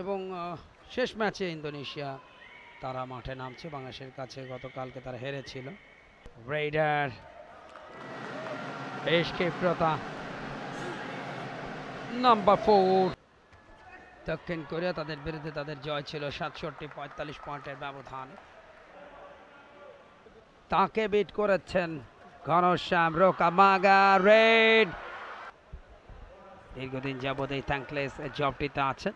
এবং শেষ ম্যাচে ইন্দোনেশিয়া তারা মাঠে নামছে বাংলাদেশের কাছে, গতকালকে তারা হেরেছিল। রেইডার বেশ ক্ষিপ্রতা, নাম্বার 4। দক্ষিণ কোরিয়া তাদের বিরুদ্ধে তাদের জয় ছিল ৬৭-৪৫ পয়েন্টের ব্যবধান। তাকে বিট করেছেন ঘনশ্যাম রোকামাগা। রেড দীর্ঘদিন যাবৎ এই থ্যাঙ্কলেস জবটিতে আছেন।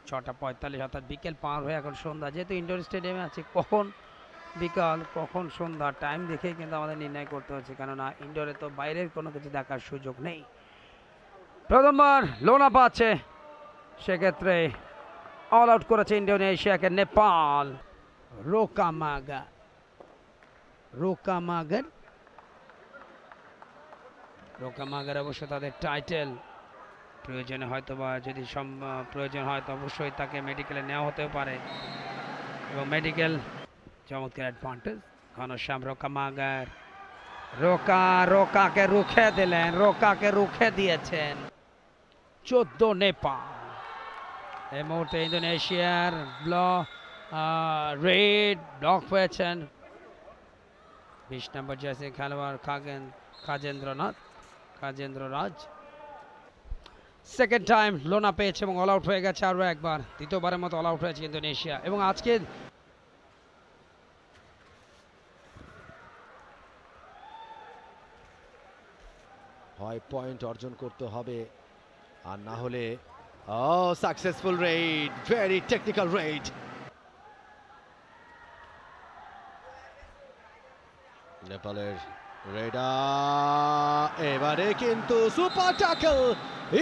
৬টা ৪৫ অর্থাৎ বিকেল পার হয়ে এখন সন্ধ্যা, যেহেতু ইনডোর স্টেডিয়ামে আছে, কখন বিকাল কখন সন্ধ্যা টাইম দেখেই কিন্তু আমাদের নির্ণয় করতে হচ্ছে, কেননা ইনডোরে তো বাইরের কোনো কিছু দেখার সুযোগ নেই। প্রথমবার লোনা পাচ্ছে, সেক্ষেত্রে অল আউট করেছে ইন্দোনেশিয়াকে নেপাল। রোকামাগার অবশ্য তাদের টাইটেল, প্রয়োজনে হয়তো বা যদি প্রয়োজন হয় তো অবশ্যই তাকে মেডিকেলে নেওয়া হতেও পারে, এবং মেডিকেল চমৎকার অ্যাডভান্টেজ। ঘনশ্যাম রোকামাগার, রোকাকে রুখে দিয়েছেন 14 নেপাল। এই মুহূর্তে ইন্দোনেশিয়ার রেড ব্লক হয়েছেন 20 নম্বর জার্সি খেলোয়াড় কাজেন্দ্র রাজ। সেকেন্ড টাইম লোনা পেয়েছে এবং অল আউট হয়ে গেছে আরও একবার, দ্বিতীয়বারের মতো অল আউট হয়েছে ইন্দোনেশিয়া। এবং আজকে হয় পয়েন্ট অর্জন করতে হবে, আর না হলে successful raid, very technical raid. নেপালের রেডার এবারে কিন্তু super tackle,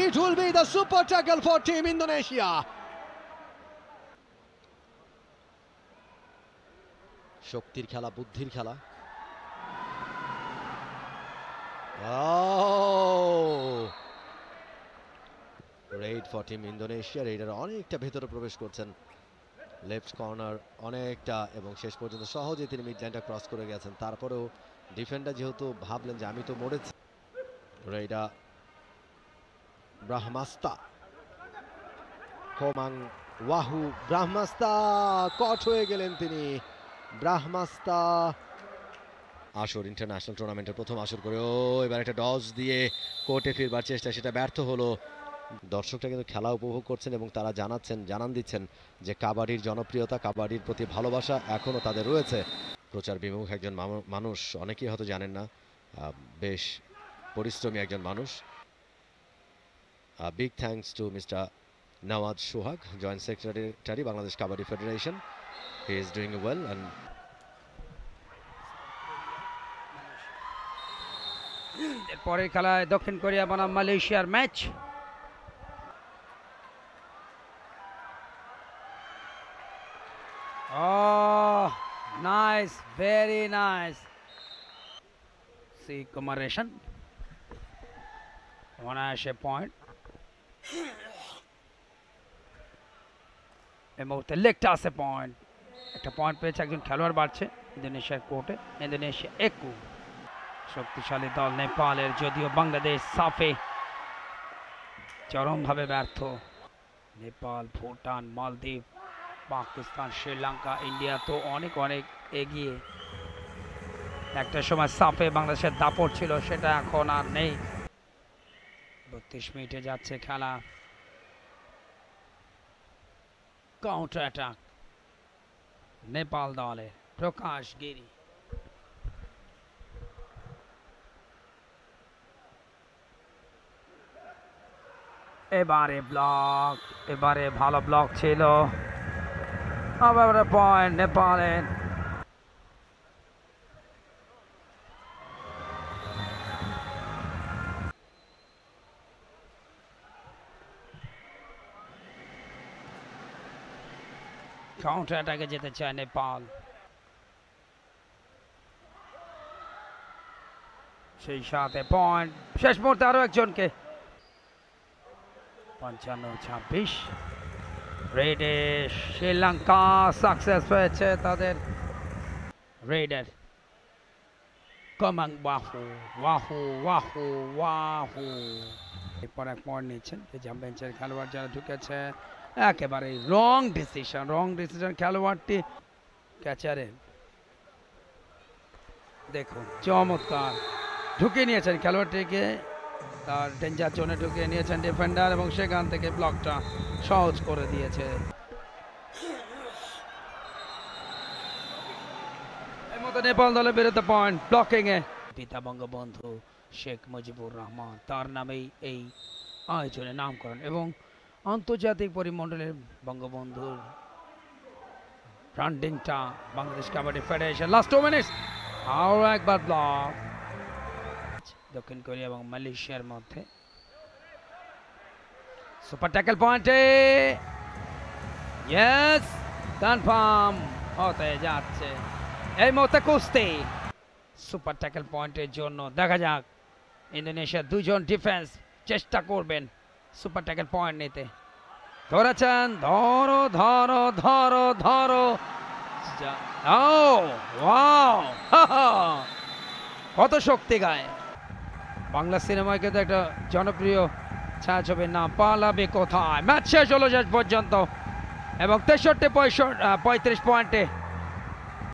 it will be the super tackle for team Indonesia. শক্তির খেলা, বুদ্ধির খেলা। Raid for team Indonesia. Raider অনেকটা ভেতরে প্রবেশ করছেন, লেফট কর্নার অনেকটা, এবং শেষ পর্যন্ত সহজে তিনি মিড লাইনটা ক্রস করে গেছেন। তারপরেও ডিফেন্ডার যেহেতু ভাবলেন যে আমি তো মরেছি, রেডা ব্রাহ্মাস্তা কোমাং ওয়াহু ব্রাহ্মাস্তা কট হয়ে গেলেন তিনি। ব্রাহ্মাস্তা আসর, ইন্টারন্যাশনাল টুর্নামেন্টের প্রথম আসর করেও এবার একটা ডজ দিয়ে কোর্টে ফিরবার চেষ্টা, সেটা ব্যর্থ হলো। দর্শকরা কিন্তু খেলা উপভোগ করছেন এবং তারা জানান দিচ্ছেন যে কাবাডির জনপ্রিয়তা, কাবাডির প্রতি ভালোবাসা এখনও তাদের রয়েছে। প্রচার বিমুখ একজন মানুষ, অনেকেই হয়তো জানেন না, বেশ পরিশ্রমী একজন মানুষ। Big thanks to mister Nawaz Sohag, joint secretary Bangladesh kabaddi federation. He is doing well and পরের খেলায় দক্ষিণ কোরিয়া বনাম মালয়েশিয়ার ম্যাচ। নাইস, ভেরি নাইস কমারেশন, অনায়াসে পয়েন্ট। এই মুহূর্তে লেগ টাসে পয়েন্ট, একটা পয়েন্ট পেয়েছে একজন খেলোয়াড় বাড়ছে ইন্দোনেশিয়ার কোর্টে। ইন্দোনেশিয়া 21। শক্তিশালী দল নেপালের, যদিও বাংলাদেশ সাফে চরমভাবে ব্যর্থ। নেপাল, ভুটান, মালদ্বীপ, পাকিস্তান, শ্রীলঙ্কা, ইন্ডিয়া তো অনেক এগিয়ে। একটা সময় সাফে বাংলাদেশের দাপট ছিল, সেটা এখন আর নেই। 32 মিনিটে যাচ্ছে খেলা। কাউন্টার অ্যাটাক নেপাল দলে, প্রকাশ গিরি। এবারে ভালো ব্লক ছিল, আবার পয়েন্ট নেপালের। কাউন্টার অ্যাটাকে যেতে চায় নেপাল, সেই সাথে পয়েন্ট। শেষ মুহূর্তে আরো একজনকে 55-26 রেডে শ্রীলঙ্কা সাকসেস হয়েছে তাদের। রেডার কমাং ওয়াহু পর এক পয়েন্ট নিচ্ছেন রিজার্ভ বেঞ্চের খেলোয়াড় যারা ঢুকেছে। একেবারে রং ডিসিশন খেলোয়াড়টি ক্যাচারের। দেখুন চমৎকার ঢুকিয়ে নিয়েছেন খেলোয়াড়টিকে, তার ডেঞ্জার জোনে ঢুকিয়ে নিয়েছেন ডিফেন্ডার এবং সেখান থেকে ব্লকটা সহজ করে দিয়েছে। এই মতো নেপাল দলের বিরুদ্ধে পয়েন্ট ব্লকিং এ পিতা বঙ্গবন্ধু শেখ মুজিবুর রহমান তার নামেই এই আয়োজনে নামকরণ এবং আন্তর্জাতিক পরিমণ্ডলের বঙ্গবন্ধুর ব্র্যান্ডিংটা Bangladesh kabaddi federation. Last 2 minutes আরও একবার ব্লক দক্ষিণ কোরিয়া এবং মালয়েশিয়ার মধ্যে। সুপার ট্যাকল পয়েন্টে ইয়েস কনফার্ম হতে যাচ্ছে এই মুহূর্তে কুস্তি। সুপার ট্যাকল পয়েন্টের জন্য দেখা যাক ইন্দোনেশিয়ার দুজন ডিফেন্স চেষ্টা করবেন সুপার ট্যাকল পয়েন্ট নিতে। ধরেছেন, ধরো ধরো ধরো ধরো, কত শক্তি গায়। বাংলা সিনেমায় কিন্তু একটা জনপ্রিয় ছায়াছবির নাম পালাবে কোথায়। ম্যাচ শেষ হলো শেষ পর্যন্ত এবং 63-35 পয়েন্টে